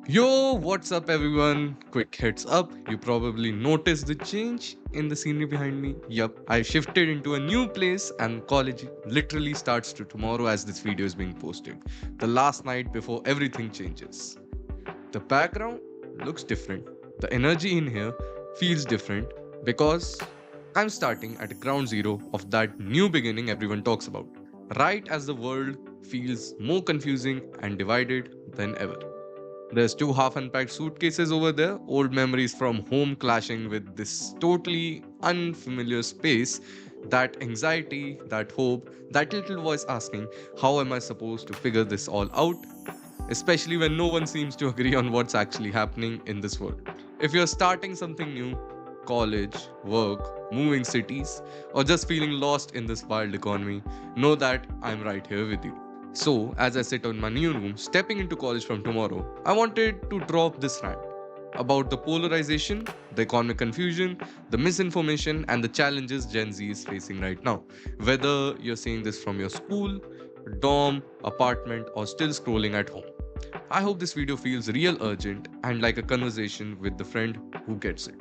Yo, what's up, everyone? Quick heads up, you probably noticed the change in the scenery behind me. Yup, I shifted into a new place, and college literally starts to tomorrow as this video is being posted. The last night before everything changes. The background looks different, the energy in here feels different because I'm starting at ground zero of that new beginning everyone talks about. Right as the world feels more confusing and divided than ever. There's two half unpacked suitcases over there, old memories from home clashing with this totally unfamiliar space, that anxiety, that hope, that little voice asking, how am I supposed to figure this all out? Especially when no one seems to agree on what's actually happening in this world. If you're starting something new, college, work, moving cities, or just feeling lost in this wild economy, know that I'm right here with you. So, as I sit in my new room, stepping into college from tomorrow, I wanted to drop this rant about the polarization, the economic confusion, the misinformation, and the challenges Gen Z is facing right now. Whether you're seeing this from your school, dorm, apartment, or still scrolling at home. I hope this video feels real urgent and like a conversation with the friend who gets it.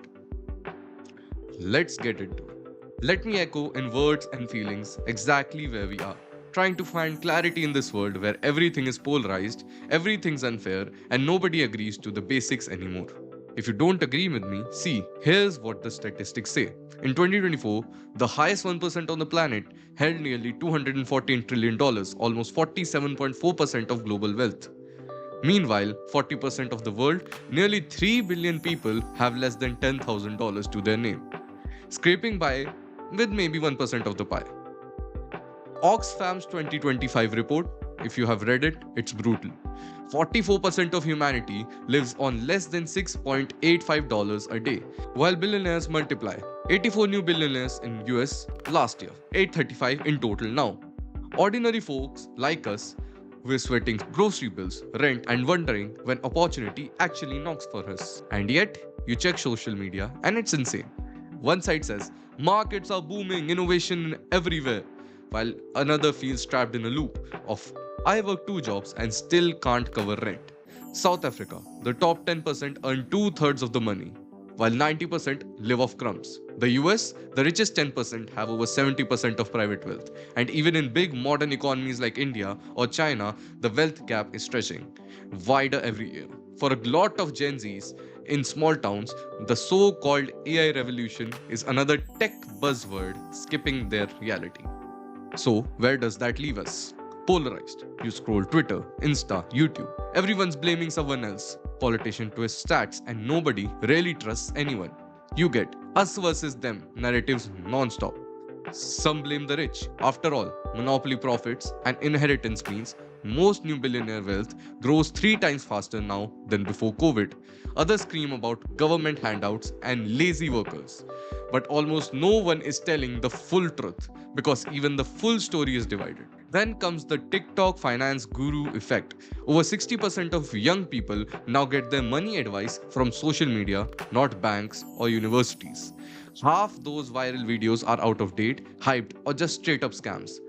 Let's get into it. Let me echo in words and feelings exactly where we are. Trying to find clarity in this world where everything is polarized, everything's unfair, and nobody agrees to the basics anymore. If you don't agree with me, see, here's what the statistics say. In 2024, the highest 1% on the planet held nearly $214 trillion, almost 47.4% of global wealth. Meanwhile, 40% of the world, nearly 3 billion people, have less than $10,000 to their name, scraping by with maybe 1% of the pie. Oxfam's 2025 report, if you have read it, it's brutal. 44% of humanity lives on less than $6.85 a day, while billionaires multiply. 84 new billionaires in US last year, 835 in total now. Ordinary folks like us, we're sweating grocery bills, rent, and wondering when opportunity actually knocks for us. And yet, you check social media and it's insane. One side says, markets are booming, innovation everywhere, while another feels trapped in a loop of, I work two jobs and still can't cover rent. South Africa, the top 10% earn two-thirds of the money, while 90% live off crumbs. The US, the richest 10% have over 70% of private wealth. And even in big modern economies like India or China, the wealth gap is stretching wider every year. For a lot of Gen Zs in small towns, the so called AI revolution is another tech buzzword skipping their reality. So, where does that leave us? Polarized. You scroll Twitter, Insta, YouTube. Everyone's blaming someone else. Politician twist stats, and nobody really trusts anyone. You get us versus them narratives non-stop. Some blame the rich. After all, monopoly profits and inheritance means most new billionaire wealth grows 3 times faster now than before COVID. Others scream about government handouts and lazy workers. But almost no one is telling the full truth because even the full story is divided. Then comes the TikTok finance guru effect. Over 60% of young people now get their money advice from social media, not banks or universities. Half those viral videos are out of date, hyped, or just straight up scams.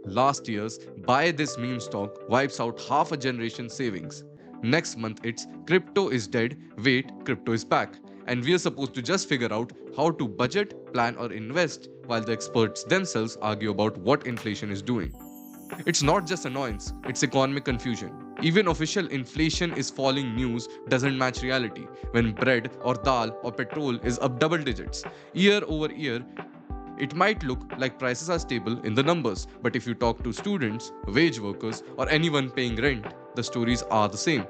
Last year's buy this meme stock wipes out half a generation's savings. Next month it's crypto is dead, wait, crypto is back. And we're supposed to just figure out how to budget, plan, or invest while the experts themselves argue about what inflation is doing. It's not just annoyance, it's economic confusion. Even official inflation is falling news doesn't match reality when bread or dal or petrol is up double digits. Year over year, it might look like prices are stable in the numbers, but if you talk to students, wage workers, or anyone paying rent, the stories are the same.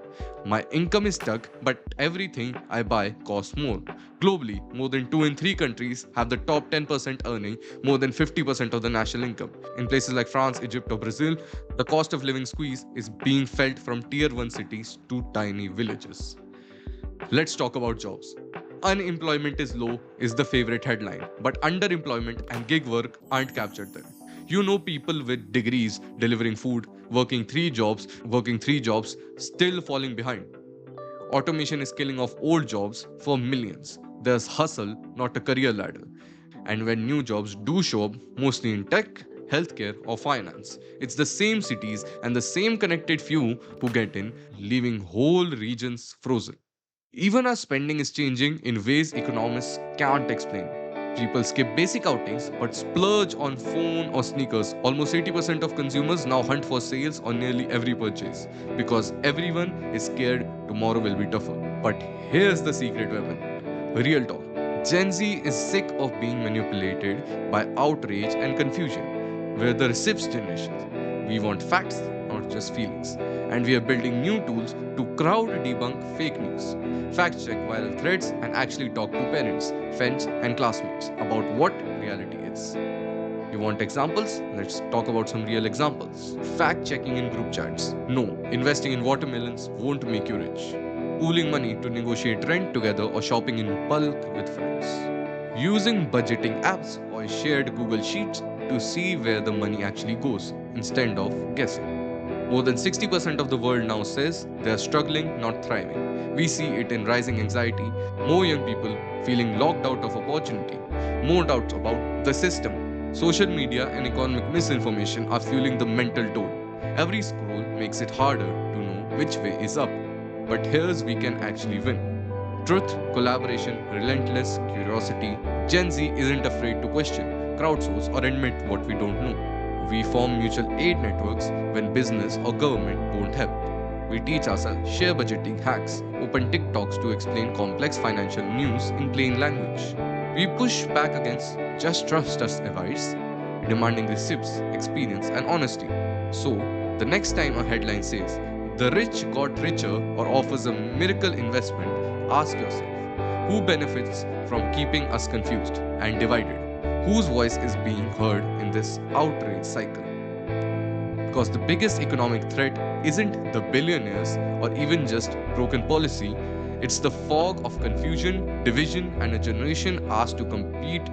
My income is stuck, but everything I buy costs more. Globally, more than 2 in 3 countries have the top 10% earning more than 50% of the national income. In places like France, Egypt, or Brazil, the cost of living squeeze is being felt from tier 1 cities to tiny villages. Let's talk about jobs. Unemployment is low is the favorite headline, but underemployment and gig work aren't captured there. You know people with degrees delivering food, working three jobs, still falling behind. Automation is killing off old jobs for millions. There's hustle, not a career ladder. And when new jobs do show up, mostly in tech, healthcare, or finance. It's the same cities and the same connected few who get in, leaving whole regions frozen. Even our spending is changing in ways economists can't explain. People skip basic outings but splurge on phone or sneakers. Almost 80% of consumers now hunt for sales on nearly every purchase because everyone is scared tomorrow will be tougher. But here's the secret weapon: real talk. Gen Z is sick of being manipulated by outrage and confusion. We're the receipts generation. We want facts, not just feelings. And we are building new tools to crowd debunk fake news, fact check viral threads, and actually talk to parents, friends, and classmates about what reality is. You want examples? Let's talk about some real examples. Fact checking in group chats. No, investing in watermelons won't make you rich. Pooling money to negotiate rent together or shopping in bulk with friends. Using budgeting apps or shared Google Sheets to see where the money actually goes instead of guessing. More than 60% of the world now says they are struggling, not thriving. We see it in rising anxiety, more young people feeling locked out of opportunity, more doubts about the system. Social media and economic misinformation are fueling the mental toll. Every scroll makes it harder to know which way is up. But here's we can actually win. Truth, collaboration, relentless curiosity. Gen Z isn't afraid to question, crowdsource, or admit what we don't know. We form mutual aid networks when business or government won't help. We teach ourselves, share budgeting hacks, open TikToks to explain complex financial news in plain language. We push back against just trust us advice, demanding receipts, experience, and honesty. So, the next time a headline says, "The rich got richer" or offers a miracle investment, ask yourself, who benefits from keeping us confused and divided? Whose voice is being heard in this outrage cycle? Because the biggest economic threat isn't the billionaires or even just broken policy, it's the fog of confusion, division, and a generation asked to compete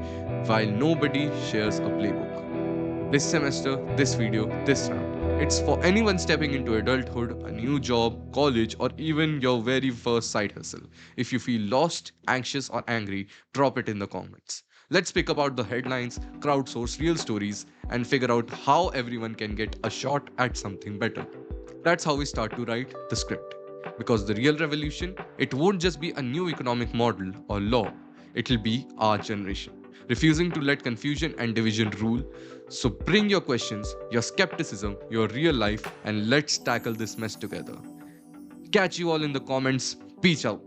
while nobody shares a playbook. This semester, this video, this round. It's for anyone stepping into adulthood, a new job, college, or even your very first side hustle. If you feel lost, anxious, or angry, drop it in the comments. Let's pick about the headlines, crowdsource real stories, and figure out how everyone can get a shot at something better. That's how we start to write the script. Because the real revolution, it won't just be a new economic model or law, it'll be our generation, refusing to let confusion and division rule. So bring your questions, your skepticism, your real life, and let's tackle this mess together. Catch you all in the comments. Peace out.